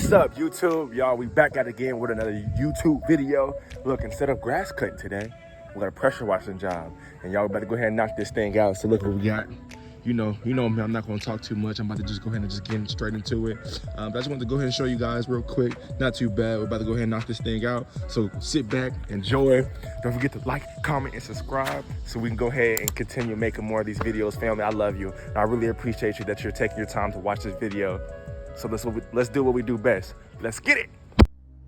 What's up, YouTube? Y'all, we back at it again with another YouTube video. Look, instead of grass cutting today, we got a pressure washing job. And y'all better go ahead and knock this thing out. So look what we got. You know me, I'm not gonna talk too much. I'm about to just go ahead and just get straight into it. But I just wanted to go ahead and show you guys real quick. Not too bad. We're about to go ahead and knock this thing out. So sit back, enjoy. Don't forget to like, comment, and subscribe so we can go ahead and continue making more of these videos. Family, I love you. And I really appreciate you that you're taking your time to watch this video. So let's do what we do best. Let's get it.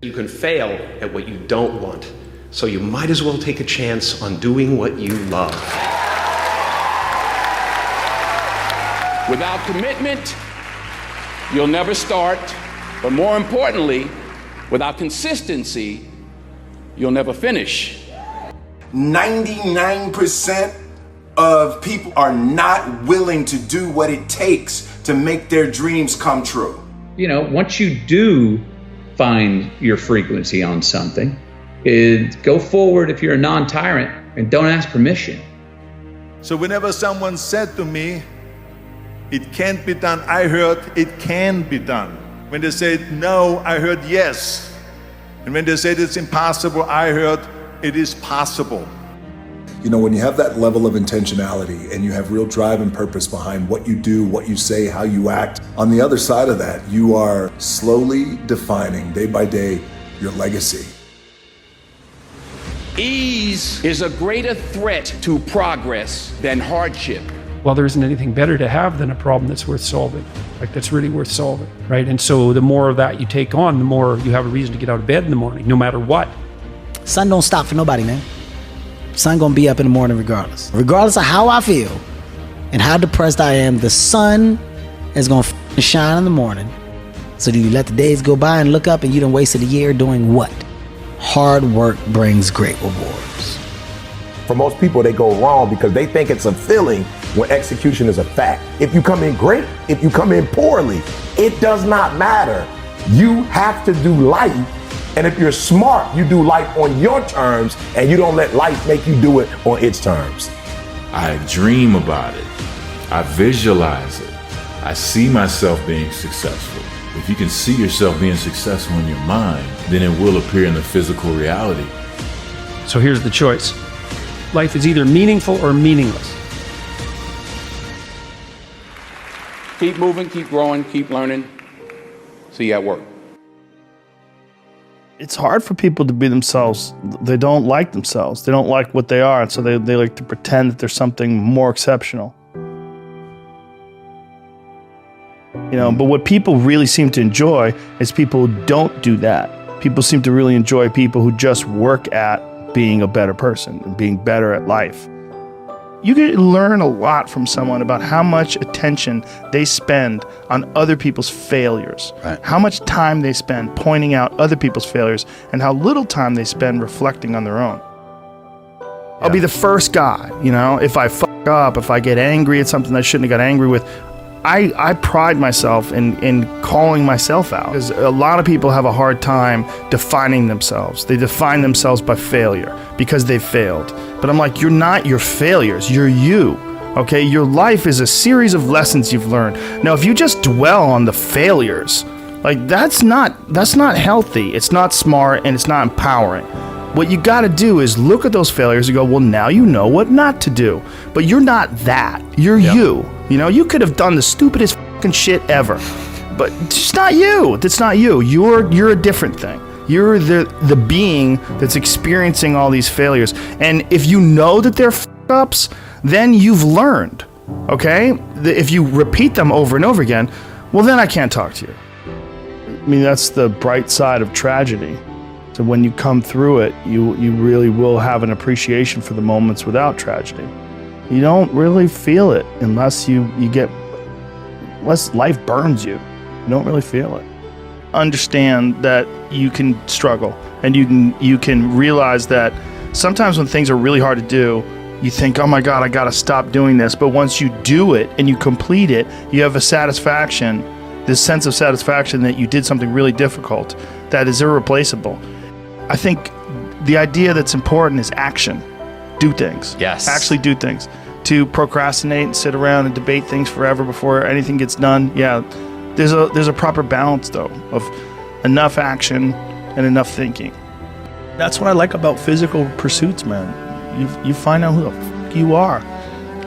You can fail at what you don't want. So you might as well take a chance on doing what you love. Without commitment, you'll never start. But more importantly, without consistency, you'll never finish. 99% of people are not willing to do what it takes to make their dreams come true. You know, once you do find your frequency on something, go forward if you're a non-tyrant and don't ask permission. So whenever someone said to me, it can't be done, I heard it can be done. When they said no, I heard yes. And when they said it's impossible, I heard it is possible. You know, when you have that level of intentionality and you have real drive and purpose behind what you do, what you say, how you act, on the other side of that, you are slowly defining day by day your legacy. Ease is a greater threat to progress than hardship. Well, there isn't anything better to have than a problem that's worth solving, like that's really worth solving, right? And so the more of that you take on, the more you have a reason to get out of bed in the morning, no matter what. Sun don't stop for nobody, man. Sun gonna be up in the morning regardless. Regardless of how I feel and how depressed I am, the sun is gonna shine in the morning. So do you let the days go by and look up and you done wasted a year doing what? Hard work brings great rewards. For most people, they go wrong because they think it's a feeling when execution is a fact. If you come in great, if you come in poorly, it does not matter. You have to do life. And if you're smart, you do life on your terms and you don't let life make you do it on its terms. I dream about it. I visualize it. I see myself being successful. If you can see yourself being successful in your mind, then it will appear in the physical reality. So here's the choice. Life is either meaningful or meaningless. Keep moving, keep growing, keep learning. See you at work. It's hard for people to be themselves. They don't like themselves. They don't like what they are, and so they like to pretend that there's something more exceptional. You know, but what people really seem to enjoy is people who don't do that. People seem to really enjoy people who just work at being a better person and being better at life. You can learn a lot from someone about how much attention they spend on other people's failures, right? How much time they spend pointing out other people's failures, and how little time they spend reflecting on their own. Yeah. I'll be the first guy, you know, if I fuck up, if I get angry at something I shouldn't have got angry with, I pride myself in calling myself out. Because a lot of people have a hard time defining themselves. They define themselves by failure because they failed. But I'm like, you're not your failures, you're you. Okay, your life is a series of lessons you've learned. Now, if you just dwell on the failures, like that's not healthy, it's not smart, and it's not empowering. What you gotta do is look at those failures and go, well, now you know what not to do. But you're not that, you're you. You know, you could have done the stupidest fucking shit ever, but it's not you. That's not you. You're a different thing. You're the being that's experiencing all these failures. And if you know that they're ups, then you've learned, okay? If you repeat them over and over again, well, then I can't talk to you. I mean, that's the bright side of tragedy. So when you come through it, you really will have an appreciation for the moments without tragedy. You don't really feel it unless unless life burns you. You don't really feel it. Understand that you can struggle, and you can realize that sometimes when things are really hard to do, you think, oh my God, I gotta stop doing this. But once you do it and you complete it, you have a satisfaction, this sense of satisfaction that you did something really difficult that is irreplaceable. I think the idea that's important is action. Do things. Yes. Actually do things. To procrastinate and sit around and debate things forever before anything gets done, yeah, there's a proper balance though of enough action, and enough thinking. That's what I like about physical pursuits, man. You find out who the f*** you are.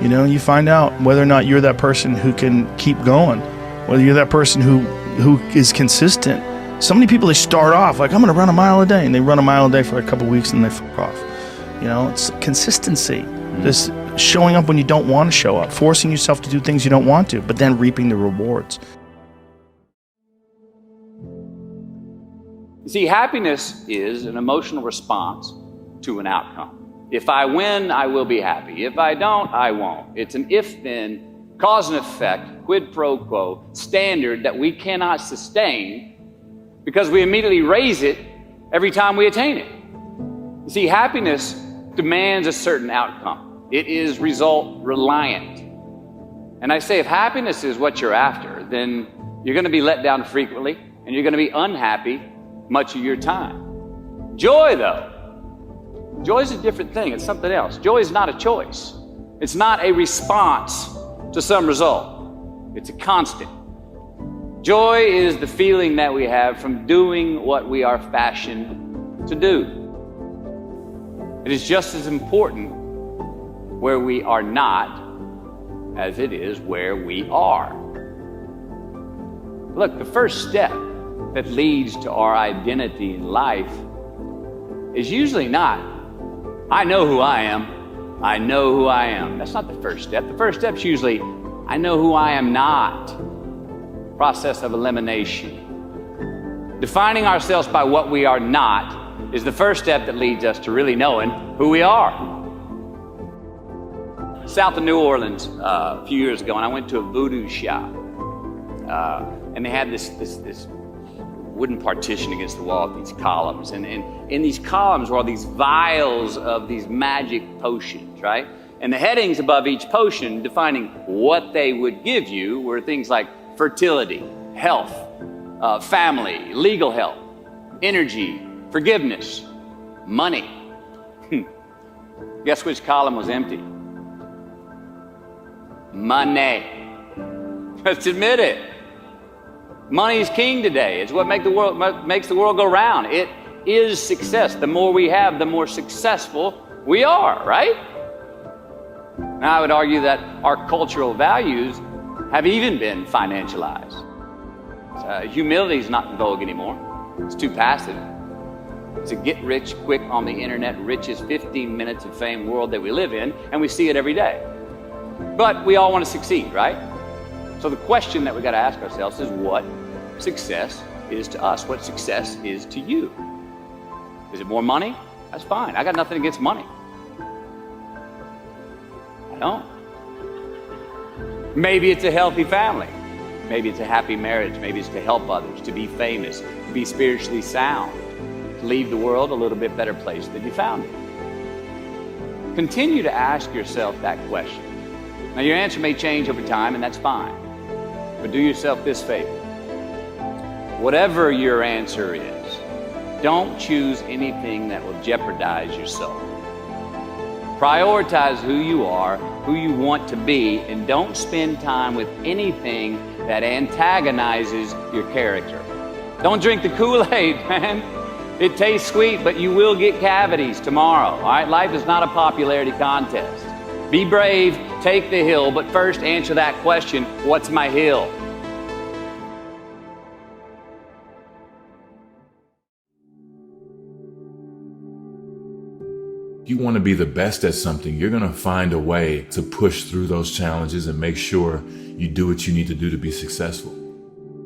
You know, you find out whether or not you're that person who can keep going, whether you're that person who is consistent. So many people, they start off like, I'm going to run a mile a day, and they run a mile a day for a couple weeks and they fuck off. You know, it's consistency. This showing up when you don't want to show up, forcing yourself to do things you don't want to, but then reaping the rewards. See, happiness is an emotional response to an outcome. If I win, I will be happy. If I don't, I won't. It's an if-then, cause and effect, quid pro quo standard that we cannot sustain because we immediately raise it every time we attain it. You see, happiness demands a certain outcome. It is result reliant. And I say, if happiness is what you're after, then you're going to be let down frequently and you're going to be unhappy much of your time. Joy, though, joy is a different thing. It's something else. Joy is not a choice. It's not a response to some result. It's a constant. Joy is the feeling that we have from doing what we are fashioned to do. It is just as important where we are not as it is where we are. Look, the first step that leads to our identity in life is usually not, I know who I am, I know who I am. That's not the first step. The first step's usually, I know who I am not. Process of elimination. Defining ourselves by what we are not is the first step that leads us to really knowing who we are. South of New Orleans a few years ago, and I went to a voodoo shop, and they had this wooden partition against the wall with these columns, and in these columns were all these vials of these magic potions, right? And the headings above each potion defining what they would give you were things like fertility, health, family, legal help, energy, forgiveness, money. Guess which column was empty? Money. Let's admit it. Money is king today. It's what makes the world go round. It is success. The more we have, the more successful we are, right? Now, I would argue that our cultural values have even been financialized. Humility is not in vogue anymore. It's too passive. It's a get rich quick on the internet, richest 15 minutes of fame world that we live in, and we see it every day. But we all want to succeed, right? So the question that we got to ask ourselves is what success is to us, what success is to you. Is it more money? That's fine. I got nothing against money. I don't. Maybe it's a healthy family. Maybe it's a happy marriage. Maybe it's to help others, to be famous, to be spiritually sound, to leave the world a little bit better place than you found it. Continue to ask yourself that question. Now, your answer may change over time, and that's fine. But do yourself this favor. Whatever your answer is, don't choose anything that will jeopardize your soul. Prioritize who you are, who you want to be, and don't spend time with anything that antagonizes your character. Don't drink the Kool-Aid, man. It tastes sweet, but you will get cavities tomorrow, all right? Life is not a popularity contest. Be brave, take the hill, but first answer that question, what's my hill? If you want to be the best at something, you're going to find a way to push through those challenges and make sure you do what you need to do to be successful.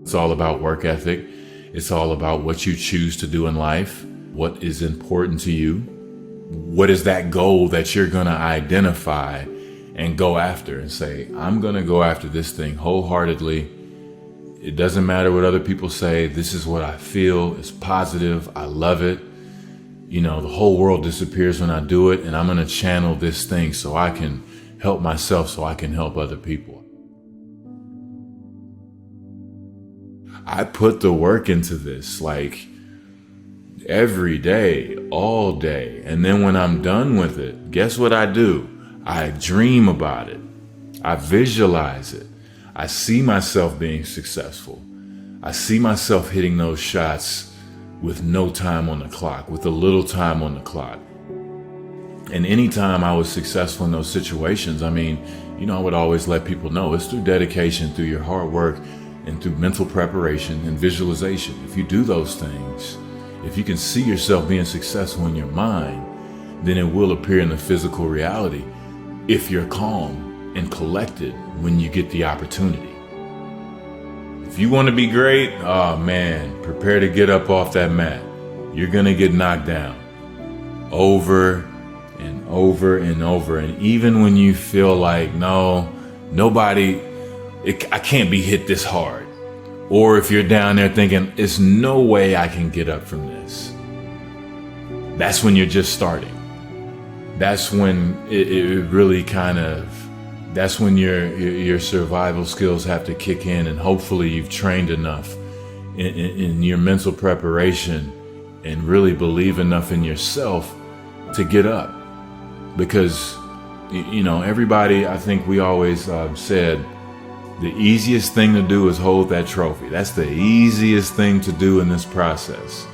It's all about work ethic. It's all about what you choose to do in life, what is important to you, what is that goal that you're going to identify and go after and say, I'm going to go after this thing wholeheartedly. It doesn't matter what other people say. This is what I feel. It's positive. I love it. You know, the whole world disappears when I do it, and I'm going to channel this thing so I can help myself, so I can help other people. I put the work into this, like every day, all day. And then when I'm done with it, guess what I do? I dream about it. I visualize it. I see myself being successful. I see myself hitting those shots with no time on the clock, with a little time on the clock. And anytime I was successful in those situations, I mean, you know, I would always let people know it's through dedication, through your hard work, and through mental preparation and visualization. If you do those things, if you can see yourself being successful in your mind, then it will appear in the physical reality if you're calm and collected when you get the opportunity. If you want to be great, oh man, prepare to get up off that mat. You're gonna get knocked down over and over and over. And even when you feel like, I can't be hit this hard. Or if you're down there thinking, it's no way I can get up from this. That's when you're just starting. That's when it really that's when your survival skills have to kick in, and hopefully you've trained enough in your mental preparation and really believe enough in yourself to get up. Because, you know, everybody, I think we always said, the easiest thing to do is hold that trophy. That's the easiest thing to do in this process.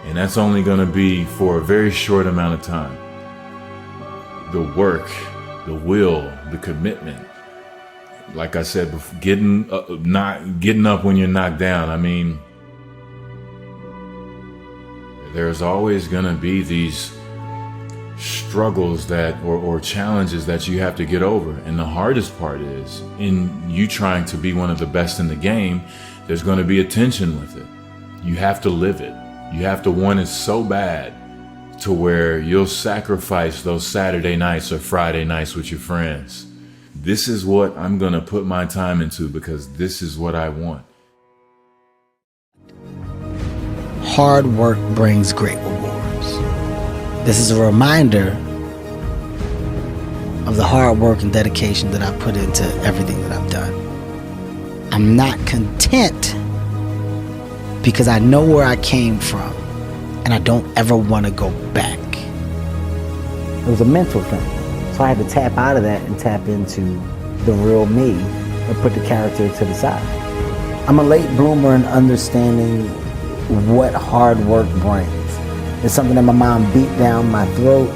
And that's only going to be for a very short amount of time. The work, the will, the commitment. Like I said, not getting up when you're knocked down. I mean, there's always going to be these struggles or challenges that you have to get over. And the hardest part is, in you trying to be one of the best in the game, there's going to be a tension with it. You have to live it. You have to want it so bad to where you'll sacrifice those Saturday nights or Friday nights with your friends. This is what I'm going to put my time into because this is what I want. Hard work brings great rewards. This is a reminder of the hard work and dedication that I put into everything that I've done. I'm not content because I know where I came from and I don't ever want to go back. It was a mental thing. So I had to tap out of that and tap into the real me and put the character to the side. I'm a late bloomer in understanding what hard work brings. It's something that my mom beat down my throat,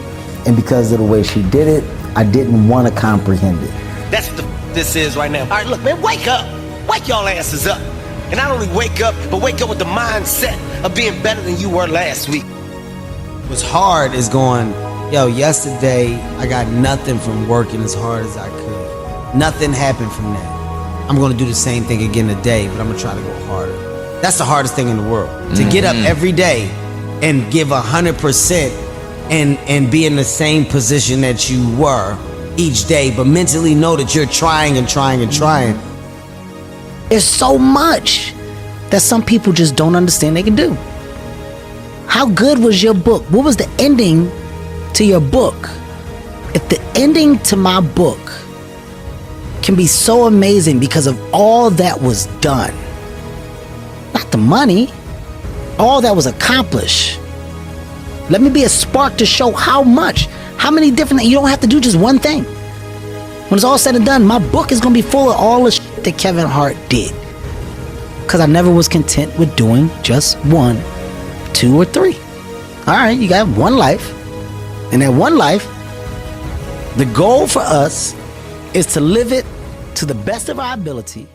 and because of the way she did it, I didn't want to comprehend it. That's what this is right now. All right, look, man, wake up. Wake y'all asses up. And not only wake up, but wake up with the mindset of being better than you were last week. What's hard is going, yo, yesterday I got nothing from working as hard as I could. Nothing happened from that. I'm going to do the same thing again today, but I'm going to try to go harder. That's the hardest thing in the world. To get up every day and give 100% and be in the same position that you were each day, but mentally know that you're trying and trying and trying. There's so much that some people just don't understand they can do. How good was your book? What was the ending to your book? If the ending to my book can be so amazing because of all that was done, not the money, all that was accomplished. Let me be a spark to show how many different, you don't have to do just one thing. When it's all said and done, my book is going to be full of all the shit that Kevin Hart did. Because I never was content with doing just 1, 2, or 3. All right, you got one life. And that one life, the goal for us is to live it to the best of our ability